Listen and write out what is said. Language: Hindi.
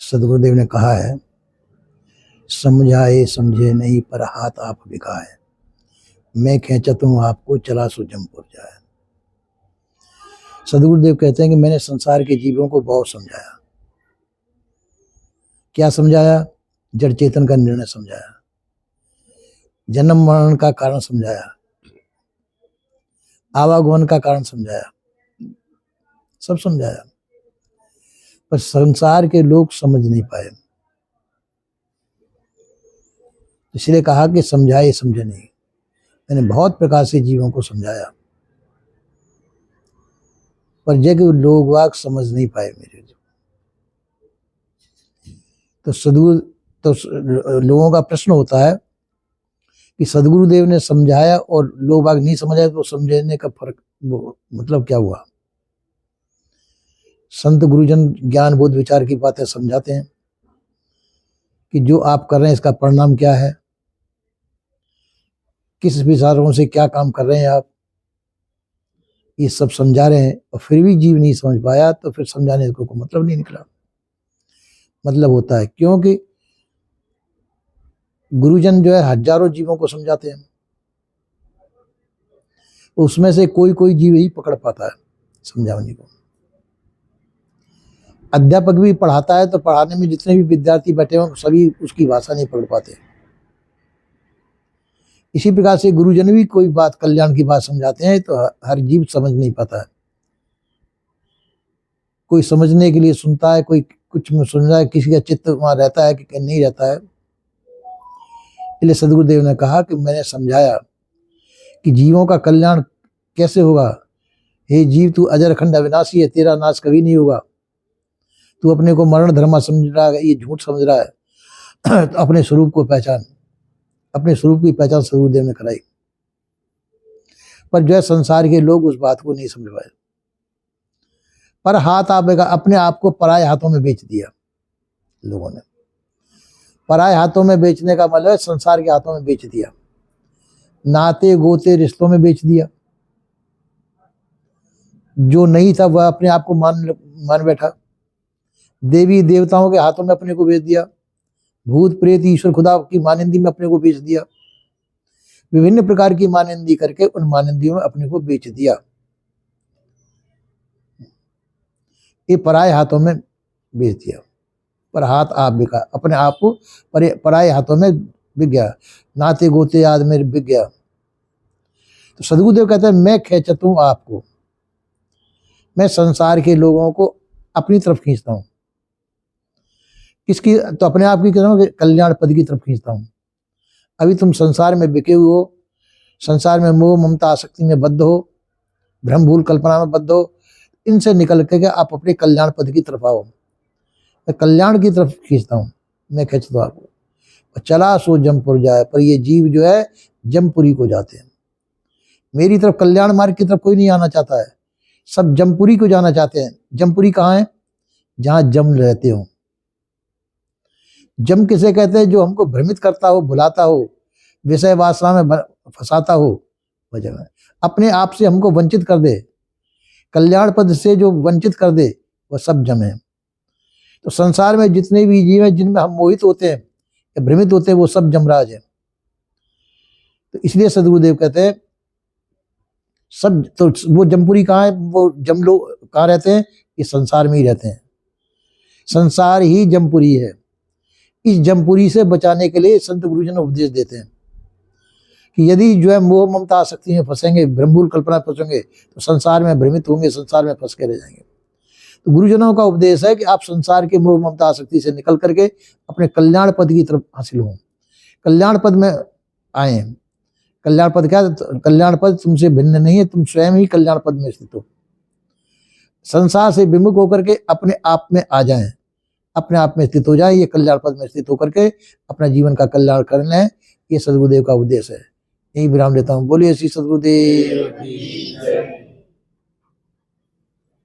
सदगुरुदेव ने कहा है, समझाए समझे नहीं पर हाथ आप बिकाए, मैं खींचत हूँ आपको चला सो जमपुर जाए। सदगुरुदेव कहते हैं कि मैंने संसार के जीवों को बहुत समझाया। क्या समझाया? जड़ चेतन का निर्णय समझाया, जन्म मरण का कारण समझाया, आवागमन का कारण समझाया, सब समझाया, पर संसार के लोग समझ नहीं पाए। इसलिए कहा कि समझाए समझे नहीं। मैंने बहुत प्रकार से जीवों को समझाया, पर जब लोग वाक समझ नहीं पाए मेरे। तो सदगुरु तो लोगों का प्रश्न होता है कि सदगुरुदेव ने समझाया और लोग बाग नहीं समझाए, तो समझने का फर्क मतलब क्या हुआ? संत गुरुजन ज्ञान बोध विचार की बातें समझाते हैं कि जो आप कर रहे हैं इसका परिणाम क्या है, किस विचारों से क्या काम कर रहे हैं आप, ये सब समझा रहे हैं, और फिर भी जीव नहीं समझ पाया, तो फिर समझाने को मतलब नहीं निकला। मतलब होता है क्योंकि गुरुजन जो है हजारों जीवों को समझाते हैं, उसमें से कोई कोई जीव ही पकड़ पाता है समझाने को। अध्यापक भी पढ़ाता है तो पढ़ाने में जितने भी विद्यार्थी बैठे हों सभी उसकी भाषा नहीं पकड़ पाते। इसी प्रकार से गुरुजन भी कोई बात कल्याण की बात समझाते हैं तो हर जीव समझ नहीं पाता है। कोई समझने के लिए सुनता है, कोई कुछ में सुन रहा है, किसी का चित्त वहां रहता है कि नहीं रहता है। इसलिए सदगुरुदेव ने कहा कि मैंने समझाया कि जीवों का कल्याण कैसे होगा। हे जीव, तू अजर अखंड अविनाशी है, तेरा नाश कभी नहीं होगा। तू अपने को मरण धर्मा समझ रहा है, ये झूठ समझ रहा है। तो अपने स्वरूप को पहचान। अपने स्वरूप की पहचान सदगुरुदेव ने कराई, पर जो है संसार के लोग उस बात को नहीं समझ पाए। पर हाथ आपका अपने आप को पराये हाथों में बेच दिया लोगों ने। पराये हाथों में बेचने का मतलब है संसार के हाथों में बेच दिया, नाते गोते रिश्तों में बेच दिया। जो नहीं था वह अपने आप को मान बैठा। देवी देवताओं के हाथों में अपने को बेच दिया। भूत प्रेत ईश्वर खुदा की मानिंदी में अपने को बेच दिया। विभिन्न प्रकार की मानिंदी करके उन मानिंदियों में अपने को बेच दिया। ये पराये हाथों में बेच दिया। पर हाथ आप बिका, अपने आप को पराये हाथों में बिक गया, नाते गोते याद में बिक गया। तो सदगुरुदेव कहते हैं मैं खींचत हूं आपको, मैं संसार के लोगों को अपनी तरफ खींचता हूं। किसकी? तो अपने आप की कल्याण पद की तरफ खींचता हूं। अभी तुम संसार में बिके हुए हो, संसार में मोह ममता आसक्ति में बद्ध हो, भ्रम भूल कल्पना में बद्ध हो। इनसे निकल के आप अपने कल्याण पद की तरफ आओ। मैं कल्याण की तरफ खींचता हूँ, मैं खींचता हूँ आपको। चला सो जमपुर जाए, पर ये जीव जो है जमपुरी को जाते हैं। मेरी तरफ कल्याण मार्ग की तरफ कोई नहीं आना चाहता है, सब जमपुरी को जाना चाहते हैं। जमपुरी कहाँ है? जहां जम रहते हो। जम किसे कहते हैं? जो हमको भ्रमित करता हो, भुलाता हो, विषय वासना में फंसाता हो, वह जगह अपने आप से हमको वंचित कर दे, कल्याण पद से जो वंचित कर दे, वह सब जम है। तो संसार में जितने भी जीव हैं जिनमें हम मोहित होते हैं या भ्रमित होते हैं, वो सब जमराज है। तो इसलिए सदगुरुदेव कहते हैं सब, तो वो जमपुरी कहाँ है? वो जम लोग कहाँ रहते हैं? ये संसार में ही रहते हैं। संसार ही जमपुरी है। इस जमपुरी से बचाने के लिए संत गुरुजन उपदेश देते हैं कि यदि जो है मोह ममता आसक्ति में फंसेंगे, भ्रमभूल कल्पना फंसेंगे, तो संसार में भ्रमित होंगे, संसार में फंस के रह जाएंगे। तो गुरुजनों का उपदेश है कि आप संसार के मोह ममता आसक्ति से निकल करके अपने कल्याण पद की तरफ हासिल हो, कल्याण पद में आए। कल्याण पद क्या? कल्याण पद तुमसे भिन्न नहीं है, तुम स्वयं ही कल्याण पद में स्थित हो। संसार से विमुख होकर के अपने आप में आ जाएं, अपने आप में स्थित हो जाए। ये कल्याण पद में स्थित होकर के अपना जीवन का कल्याण करना है, ये सदगुरुदेव का उद्देश्य है। यही विराम देता हूँ। बोलिए श्री सदगुरुदेव।